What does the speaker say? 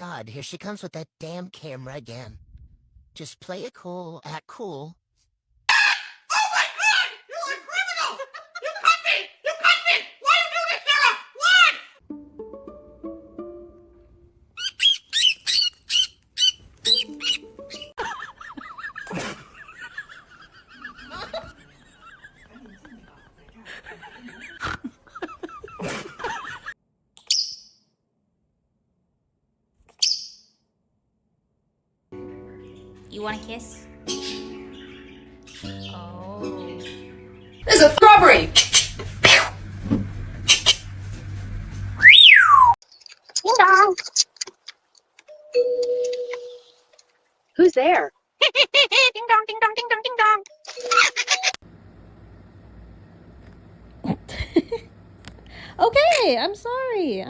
God, here she comes with that damn camera again. Just play it cool, act cool. Oh my God! You're a criminal! You cut me! You cut me! Why you do this, Sarah? Why? You want a kiss? Oh. There's a robbery! Ding dong. Who's there? Ding dong, ding dong, ding dong, ding dong. Okay, I'm sorry.